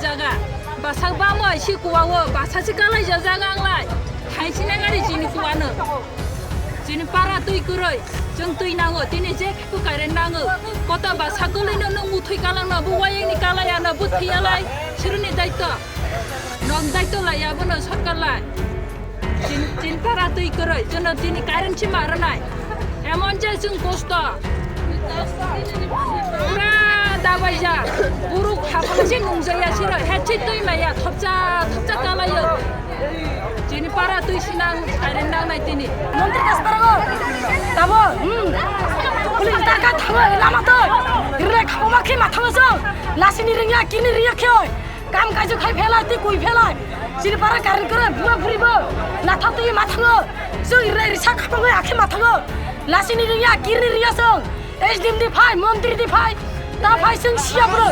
जागा बासाक बामो एसे गवावो बासासो गालाय जागांलाय थाइसेना गारि जिनि गवानो जिनि पारा दै गोरै जों दै नाङो दिनै जेखिबो कारेन्ट नाङो गता बासा गोलैनो नों मुथै गालांनो बवायनि गालायानो बुथैयालाय सोरनि दायित्व नं दायित्व लायाबोनो सरकारलाय जिनि पारा दै गोरै जोंनो दिनै कारेन्टसि मारनाय एमन जे जों खस्थ' पुरा दाबायजा बर' हाफालासे नंजायासै हेथि दैमाया थबजा गालायो दिनै पारा दैसिनां कारेन्ट नांनाय दिनै मन्त्रि कासपारागो दाबो पुलिस दागा थाङो लामाथो रे खावमाखि माथाङोसो लासिनि रिङा किनि रियाखै काम काजु खाइ फेलाय ति कुइ फेलाय जिनि पारा कारेन्ट करे बुवा बुरिबो लाथा ति माथाङो जों रे रिसा खावङै आखि माथाङो लासिनि रिङा किनि रियासों एसडिएम दि फाय मन्त्रि दि फाय दा फाय जों सियाब्रो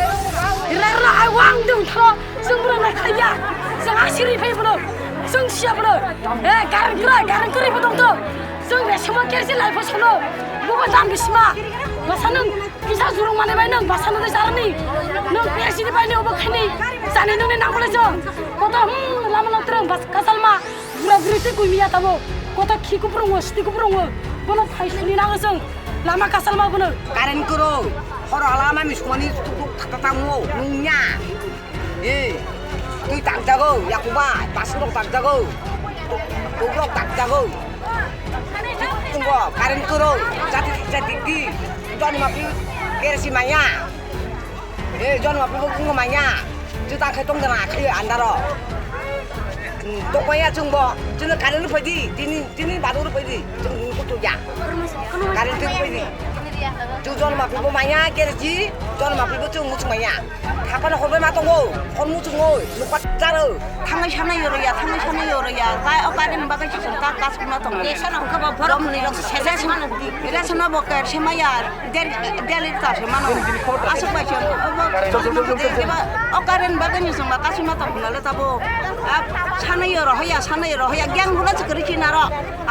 रे आइ वां दों थाङो जों बुरा नाखाया जों आसिरि फैब्रो जों सियाब्रो कारेन्ट करे दंतो जों बे समाव केरसि लाइफो सनो बबा दान बिसिमा बासा नों फैसा जुरुं माने नों बासा नों जारनि नों केरसिनि बायनो अबो खानि जानि नोंनि नांगौले जों कत लामा लांत्रं बास कासालमा बुरा बुरिते गुमिया ताबो कत खिखु ब्रङो स्टिखु ब्रङो बनो थाइसुनि नाङो जों लामा कासालमा बनो कारेन्ट करो हर लामा मिसुमानि थातामो नोंया তুই তাক যাগো ইয়াকুবা পাঁচশো তাক যাগো তোমরা তাক যাগো তুমগো কারেন্ট করো জাতি জাতি কি জন্মাপি কেরসি মাইয়া জন্মাপি বুঙ্গো মাইয়া जुता खाय दंदों आखै आन्दारो दंबाया जोंबो जोंनो कारेन्ट फैदि दिनै बादौ फैदि जों गथ'या कारेन्ट फैदि जों जन्मापिबो माइया केरसि जन्मापिबो जों मुसुमाइया थाफानो हरबाय मा दङ हर मुसुङो नुपा जारो थांनाय साननाय योरैया दा कारेन्ट बागै जों दा गासखौनो दङ एसन अंकबा भरम नि रस सेजा समान रेसन बकर सेमाया देलि तासे मानो आसु बायसो कारेन्ट बागै जों गासखौनो दङ नाले ताबो साननाय रहया ग्यान गुना चकरि नार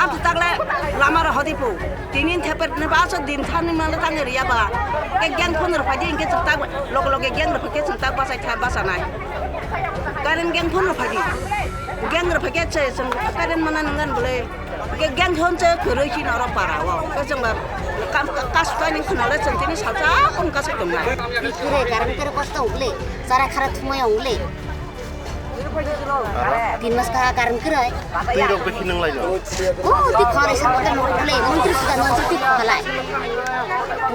आब तागले लामा रहदिपो दिनि थेपेरने बासो दिन थानि माले तांगे रियाबा ग्यान फोन रफादि इंगे चता लगे ग्यान रफके चता बासाय था बासानाय कारेन्ट ग्यान फोन रफादि ग्यान रफके चे जों कारेन्ट माना नंगन बोले ग्यान होनचे खरैखि नार पाराव जोंबा कासपानि खनाले चंतिनि साजा कोन कासे दंना बिखुरे कारेन्ट करे कष्ट उगले सारा खरा थुमाय उगले तीन मास का कारण करे तुई रोग देखि नंग लाइलो ओ दिखाले सबते मोले मन्त्री सुदा नन्सति खलाय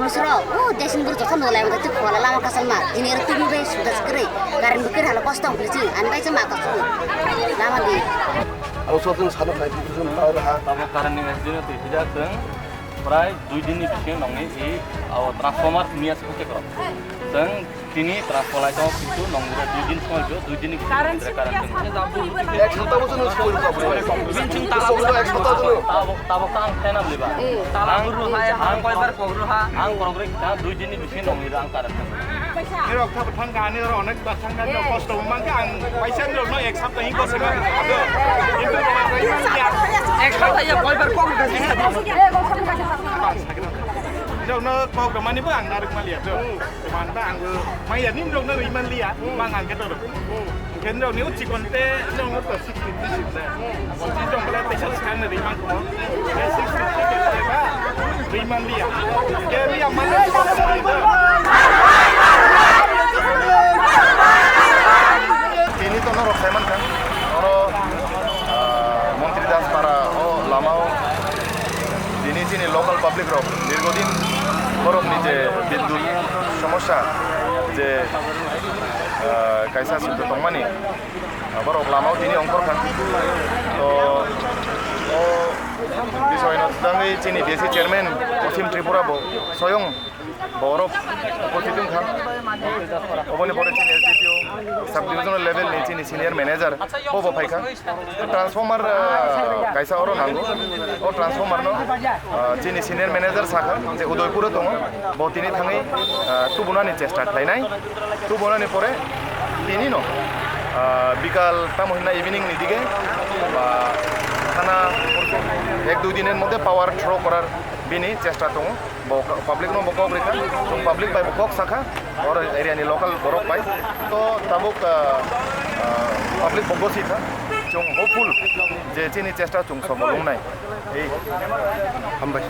मुसरो ओ देशिन गुरु जखन नलाय मते खला लामा कासलमा दिनेर तिबि बे सुदा करे कारण बिकर हाला कष्ट उगलेछि आनबाय च माका सु लामा दि आरो सजों सानो फाइ जों आरो हा ताबो कारण नि दिन ति हिजाथों प्राय 2 दिननि बिसिं नंनि ए ट्रान्सफर्मार मिया सके कर जों তিনি ট্রান্সফরমার কিন্তু নংরা 2 দিন সময় 2 দিন কারেন্ট এক সপ্তাহ বছর সময় পাবো বিনচিং তাবো কাং খায়না লিবা তাবো রুহায় আং কয়বার কগরুহা আং করগরে তা 2 দিনनि बिसिं नंनि आं कारेन्टนี่เราทางการนี่เราอเนกทางการเราคอสต์มันก็อันไปเส้นเราเนาะเอกสัปดาห์นี้ก็สิมาএক সপ্তাহে কয়বার কম গেছেเราเนาะพอกมันนี่บ่อังนารึมาเลียเด้อมันบ่อังไม่อย่างนี้เราเนาะอีมันเลียบางอันก็ตัวเห็นเรานิ้วจิกคนเต้เราเนาะตัวสิกินที่สุดเลยที่จงแล้วแต่ฉันสแกนในมันของแค่สิกินที่เลยว่าอีมันเลียแกเลียมันเลยini to noro seman kan noro মন্ত্রী দাস পারা ও লামাও দিনে দিনে লোকাল পাবলিক রক দীর্ঘদিন গরম নিচে বিদ্যুৎ সমস্যা যে কাইসা সিদ্ধ তংমানি আবার লামাও দিনে অঙ্কর খান তো ও বিষয় নদাঙ্গি চিনি বিএসসি চেয়ারম্যান পশ্চিম ত্রিপুরা স্বয়ং বরফ উপস্থিত খান ওখানে পরে চিনি SDPO sub divisional level ni চিনি সিনিয়র ম্যানেজার বব ফাইখা ট্রান্সফর্মার কাইসা অর নাঙ্গো ও ট্রান্সফর্মার নো চিনি সিনিয়র ম্যানেজার সাখা যে উদয়পুরে দङ ব তিনি থাङै টুবনাनि চেষ্টা খাलायनाय টুবনাनि পরে তিনি ন বিকাল তামহিনা ইভিনিং नि দিকে বা থানা 1-2 দিনের মধ্যে পাওয়ার থ্রো করার বিনি চেষ্টা দङ পাবলিক নো বকক রেখা পাবলিক বাই বকক সাখা और एरियानि लोकल बरफ पाइ तो ताबुक पाब्लिक बगसि था जों होपफुल जे चिनि चेष्टा जों सफल होनाय हामबाय